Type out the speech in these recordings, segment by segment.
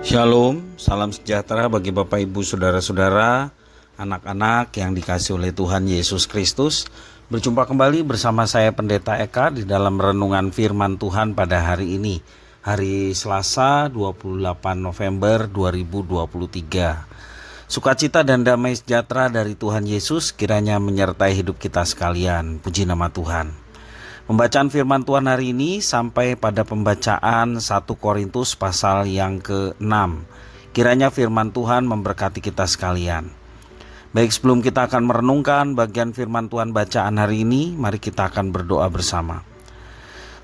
Shalom, salam sejahtera bagi Bapak Ibu Saudara-saudara, anak-anak yang dikasihi oleh Tuhan Yesus Kristus. Berjumpa kembali bersama saya Pendeta Eka di dalam renungan firman Tuhan pada hari ini, hari Selasa 28 November 2023. Sukacita dan damai sejahtera dari Tuhan Yesus kiranya menyertai hidup kita sekalian. Puji nama Tuhan. Pembacaan firman Tuhan hari ini sampai pada pembacaan 1 Korintus pasal yang ke-6. Kiranya firman Tuhan memberkati kita sekalian. Baik, sebelum kita akan merenungkan bagian firman Tuhan bacaan hari ini, mari kita akan berdoa bersama.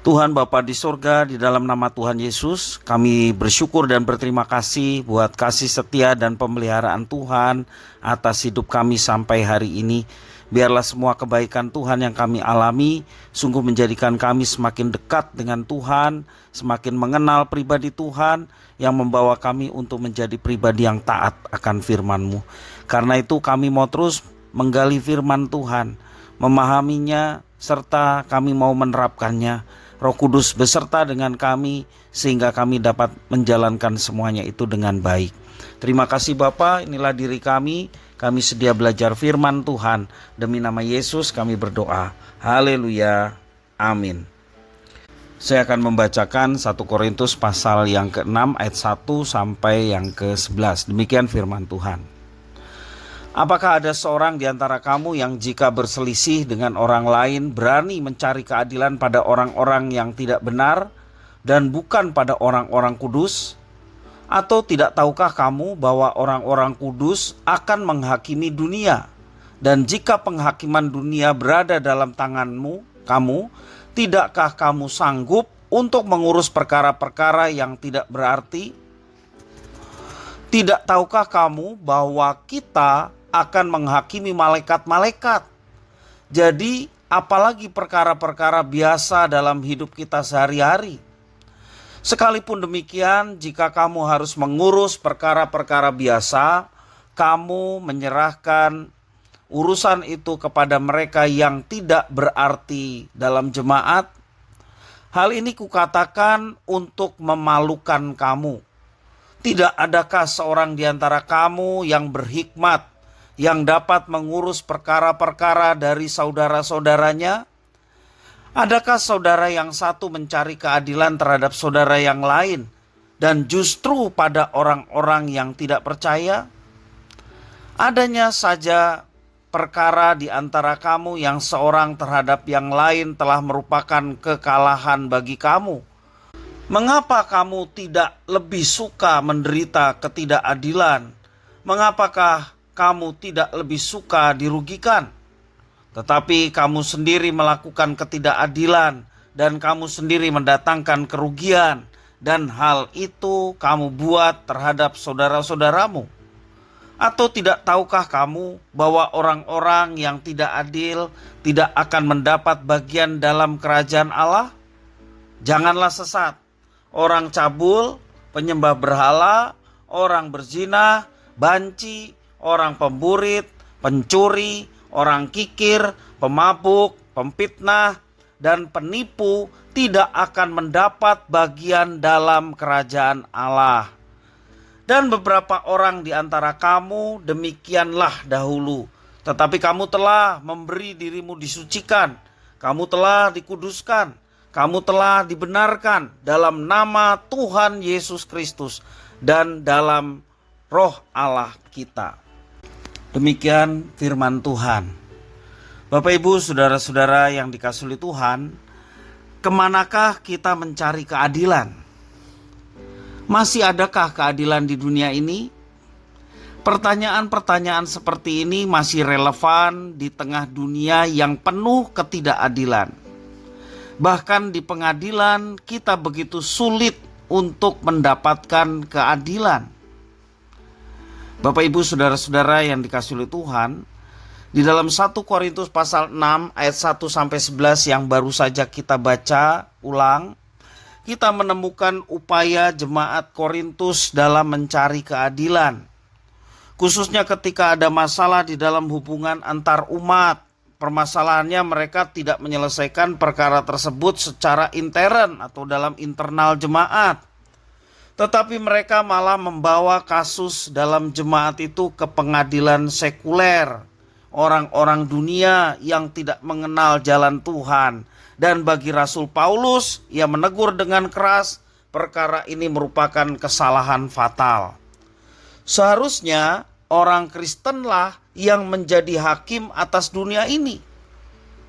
Tuhan Bapa di sorga, di dalam nama Tuhan Yesus, kami bersyukur dan berterima kasih buat kasih setia dan pemeliharaan Tuhan atas hidup kami sampai hari ini. Biarlah semua kebaikan Tuhan yang kami alami sungguh menjadikan kami semakin dekat dengan Tuhan, semakin mengenal pribadi Tuhan yang membawa kami untuk menjadi pribadi yang taat akan firman-Mu. Karena itu kami mau terus menggali firman Tuhan, memahaminya, serta kami mau menerapkannya. Roh Kudus beserta dengan kami sehingga kami dapat menjalankan semuanya itu dengan baik. Terima kasih Bapa, inilah diri kami sedia belajar firman Tuhan. Demi nama Yesus kami berdoa. Haleluya. Amin. Saya akan membacakan 1 Korintus pasal yang ke-6 ayat 1 sampai yang ke-11. Demikian firman Tuhan. Apakah ada seorang di antara kamu yang jika berselisih dengan orang lain berani mencari keadilan pada orang-orang yang tidak benar dan bukan pada orang-orang kudus? Atau tidak tahukah kamu bahwa orang-orang kudus akan menghakimi dunia? Dan jika penghakiman dunia berada dalam tanganmu, tidakkah kamu sanggup untuk mengurus perkara-perkara yang tidak berarti? Tidak tahukah kamu bahwa kita akan menghakimi malaikat-malaikat? Jadi apalagi perkara-perkara biasa dalam hidup kita sehari-hari. Sekalipun demikian, jika kamu harus mengurus perkara-perkara biasa, kamu menyerahkan urusan itu kepada mereka yang tidak berarti dalam jemaat. Hal ini kukatakan untuk memalukan kamu. Tidak adakah seorang di antara kamu yang berhikmat, yang dapat mengurus perkara-perkara dari saudara-saudaranya? Adakah saudara yang satu mencari keadilan terhadap saudara yang lain dan justru pada orang-orang yang tidak percaya? Adanya saja perkara di antara kamu yang seorang terhadap yang lain telah merupakan kekalahan bagi kamu. Mengapa kamu tidak lebih suka menderita ketidakadilan? Mengapakah kamu tidak lebih suka dirugikan? Tetapi kamu sendiri melakukan ketidakadilan dan kamu sendiri mendatangkan kerugian, dan hal itu kamu buat terhadap saudara-saudaramu. Atau tidak tahukah kamu bahwa orang-orang yang tidak adil tidak akan mendapat bagian dalam kerajaan Allah? Janganlah sesat. Orang cabul, penyembah berhala, orang berzina, banci, orang pemburit, pencuri, orang kikir, pemabuk, pemfitnah, dan penipu tidak akan mendapat bagian dalam kerajaan Allah. Dan beberapa orang di antara kamu demikianlah dahulu. Tetapi kamu telah memberi dirimu disucikan, kamu telah dikuduskan, kamu telah dibenarkan dalam nama Tuhan Yesus Kristus dan dalam Roh Allah kita. Demikian firman Tuhan. Bapak Ibu saudara-saudara yang dikasihi Tuhan, kemanakah kita mencari keadilan? Masih adakah keadilan di dunia ini? Pertanyaan-pertanyaan seperti ini masih relevan di tengah dunia yang penuh ketidakadilan. Bahkan di pengadilan kita begitu sulit untuk mendapatkan keadilan. Bapak Ibu saudara-saudara yang dikasihi oleh Tuhan, di dalam 1 Korintus pasal 6 ayat 1 sampai 11 yang baru saja kita baca ulang, kita menemukan upaya jemaat Korintus dalam mencari keadilan. khususnya ketika ada masalah di dalam hubungan antar umat. Permasalahannya mereka tidak menyelesaikan perkara tersebut secara intern atau dalam internal jemaat, tetapi mereka malah membawa kasus dalam jemaat itu ke pengadilan sekuler, orang-orang dunia yang tidak mengenal jalan Tuhan. Dan bagi Rasul Paulus, ia menegur dengan keras, perkara ini merupakan kesalahan fatal. Seharusnya orang Kristenlah yang menjadi hakim atas dunia ini.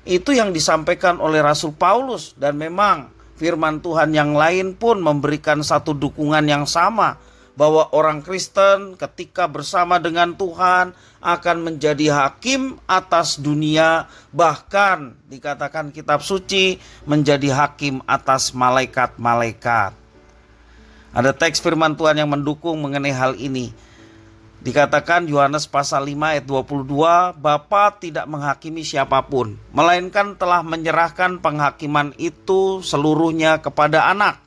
Itu yang disampaikan oleh Rasul Paulus, dan memang firman Tuhan yang lain pun memberikan satu dukungan yang sama, bahwa orang Kristen ketika bersama dengan Tuhan akan menjadi hakim atas dunia, bahkan dikatakan kitab suci menjadi hakim atas malaikat-malaikat. Ada teks firman Tuhan yang mendukung mengenai hal ini. Dikatakan Yohanes pasal 5 ayat 22, Bapa tidak menghakimi siapapun, melainkan telah menyerahkan penghakiman itu seluruhnya kepada anak.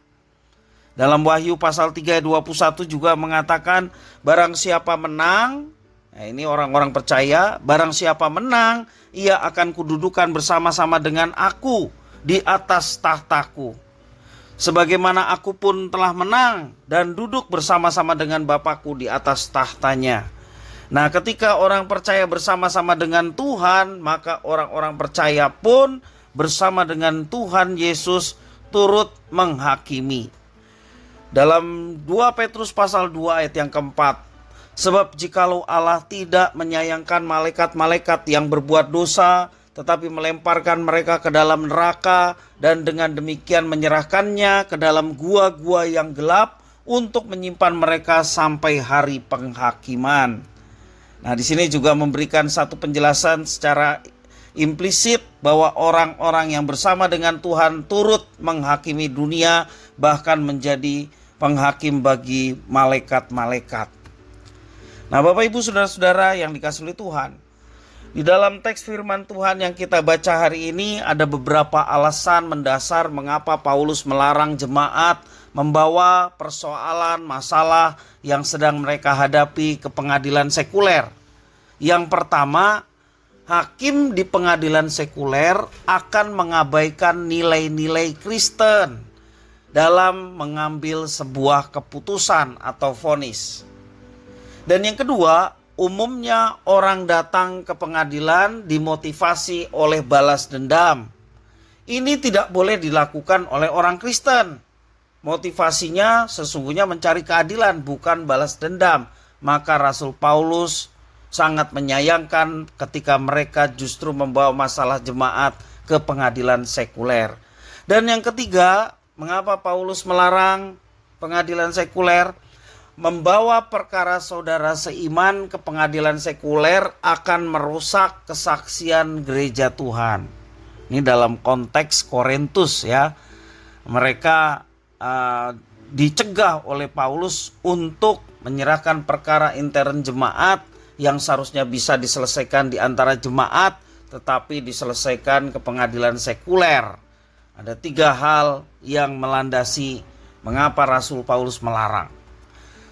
Dalam Wahyu pasal 3 ayat 21 juga mengatakan, barang siapa menang, nah ini orang-orang percaya, barang siapa menang, ia akan kududukan bersama-sama dengan aku di atas tahtaku. Sebagaimana aku pun telah menang dan duduk bersama-sama dengan Bapakku di atas tahtanya. Nah, ketika orang percaya bersama-sama dengan Tuhan, maka orang-orang percaya pun bersama dengan Tuhan Yesus turut menghakimi. Dalam 2 Petrus pasal 2 ayat yang keempat, sebab jikalau Allah tidak menyayangkan malaikat-malaikat yang berbuat dosa, tetapi melemparkan mereka ke dalam neraka, dan dengan demikian menyerahkannya ke dalam gua-gua yang gelap untuk menyimpan mereka sampai hari penghakiman. Nah, di sini juga memberikan satu penjelasan secara implisit bahwa orang-orang yang bersama dengan Tuhan turut menghakimi dunia, bahkan menjadi penghakim bagi malaikat-malaikat. Nah, Bapak Ibu saudara-saudara yang dikasihi oleh Tuhan, di dalam teks firman Tuhan yang kita baca hari ini ada beberapa alasan mendasar mengapa Paulus melarang jemaat membawa persoalan masalah yang sedang mereka hadapi ke pengadilan sekuler. Yang pertama, hakim di pengadilan sekuler akan mengabaikan nilai-nilai Kristen dalam mengambil sebuah keputusan atau vonis. Dan yang kedua, umumnya orang datang ke pengadilan dimotivasi oleh balas dendam. Ini tidak boleh dilakukan oleh orang Kristen. Motivasinya sesungguhnya mencari keadilan, bukan balas dendam. Maka Rasul Paulus sangat menyayangkan ketika mereka justru membawa masalah jemaat ke pengadilan sekuler. Dan yang ketiga, mengapa Paulus melarang pengadilan sekuler? Membawa perkara saudara seiman ke pengadilan sekuler akan merusak kesaksian gereja Tuhan. Ini dalam konteks Korintus ya. Mereka dicegah oleh Paulus untuk menyerahkan perkara intern jemaat yang seharusnya bisa diselesaikan di antara jemaat, tetapi diselesaikan ke pengadilan sekuler. Ada 3 hal yang melandasi mengapa Rasul Paulus melarang.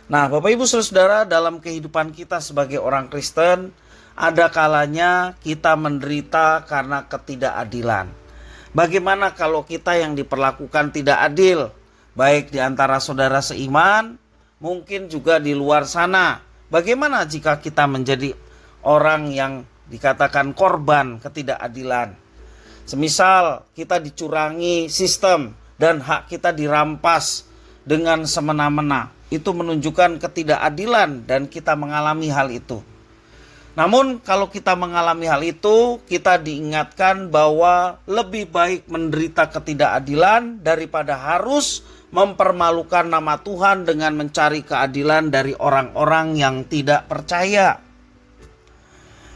Nah, Bapak Ibu Saudara, dalam kehidupan kita sebagai orang Kristen, ada kalanya kita menderita karena ketidakadilan. Bagaimana kalau kita yang diperlakukan tidak adil, baik di antara saudara seiman, mungkin juga di luar sana. Bagaimana jika kita menjadi orang yang dikatakan korban ketidakadilan? Semisal kita dicurangi sistem dan hak kita dirampas dengan semena-mena. Itu menunjukkan ketidakadilan dan kita mengalami hal itu. Namun kalau kita mengalami hal itu, kita diingatkan bahwa lebih baik menderita ketidakadilan daripada harus mempermalukan nama Tuhan dengan mencari keadilan dari orang-orang yang tidak percaya.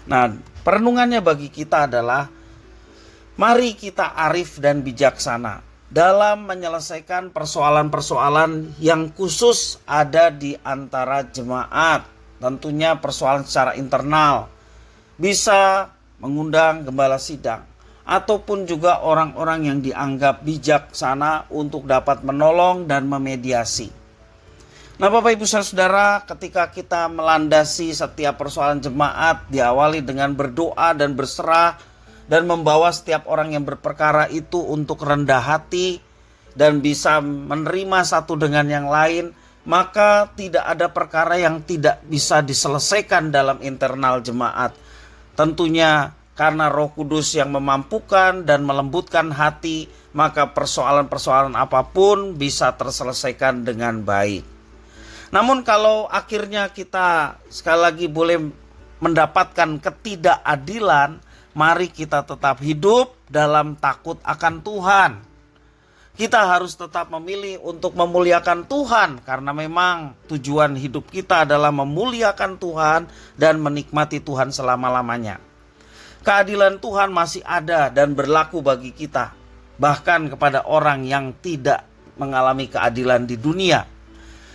Nah, perenungannya bagi kita adalah mari kita arif dan bijaksana dalam menyelesaikan persoalan-persoalan yang khusus ada di antara jemaat. Tentunya persoalan secara internal. Bisa mengundang gembala sidang. Ataupun juga orang-orang yang dianggap bijaksana untuk dapat menolong dan memediasi. Nah, Bapak Ibu Saudara, ketika kita melandasi setiap persoalan jemaat diawali dengan berdoa dan berserah dan membawa setiap orang yang berperkara itu untuk rendah hati dan bisa menerima satu dengan yang lain, maka tidak ada perkara yang tidak bisa diselesaikan dalam internal jemaat. Tentunya karena Roh Kudus yang memampukan dan melembutkan hati, maka persoalan-persoalan apapun bisa terselesaikan dengan baik. Namun kalau akhirnya kita sekali lagi boleh mendapatkan ketidakadilan, mari kita tetap hidup dalam takut akan Tuhan. Kita harus tetap memilih untuk memuliakan Tuhan, karena memang tujuan hidup kita adalah memuliakan Tuhan dan menikmati Tuhan selama-lamanya. Keadilan Tuhan masih ada dan berlaku bagi kita, bahkan kepada orang yang tidak mengalami keadilan di dunia.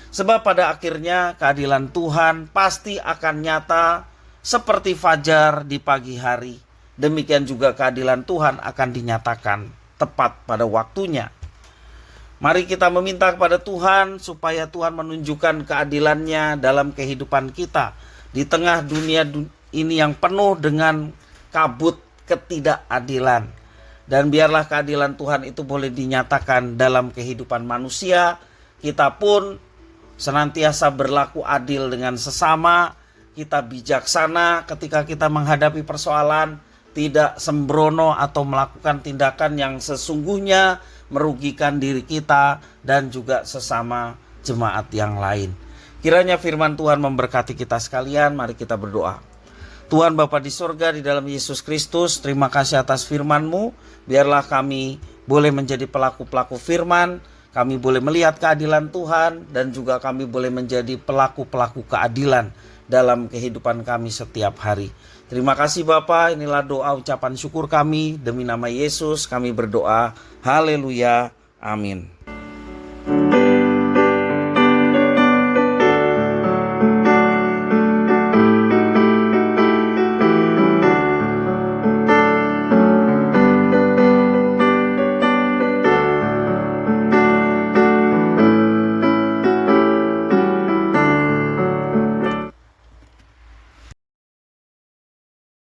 Sebab pada akhirnya keadilan Tuhan pasti akan nyata seperti fajar di pagi hari. Demikian juga keadilan Tuhan akan dinyatakan tepat pada waktunya. Mari kita meminta kepada Tuhan supaya Tuhan menunjukkan keadilannya dalam kehidupan kita. Di tengah dunia ini yang penuh dengan kabut ketidakadilan. Dan biarlah keadilan Tuhan itu boleh dinyatakan dalam kehidupan manusia. Kita pun senantiasa berlaku adil dengan sesama, kita bijaksana ketika kita menghadapi persoalan, tidak sembrono atau melakukan tindakan yang sesungguhnya merugikan diri kita dan juga sesama jemaat yang lain. Kiranya firman Tuhan memberkati kita sekalian. Mari kita berdoa. Tuhan Bapa di sorga, di dalam Yesus Kristus, terima kasih atas firman-Mu. Biarlah kami boleh menjadi pelaku-pelaku firman, kami boleh melihat keadilan Tuhan, dan juga kami boleh menjadi pelaku-pelaku keadilan dalam kehidupan kami setiap hari. Terima kasih Bapa, inilah doa ucapan syukur kami. Demi nama Yesus kami berdoa. Haleluya. Amin.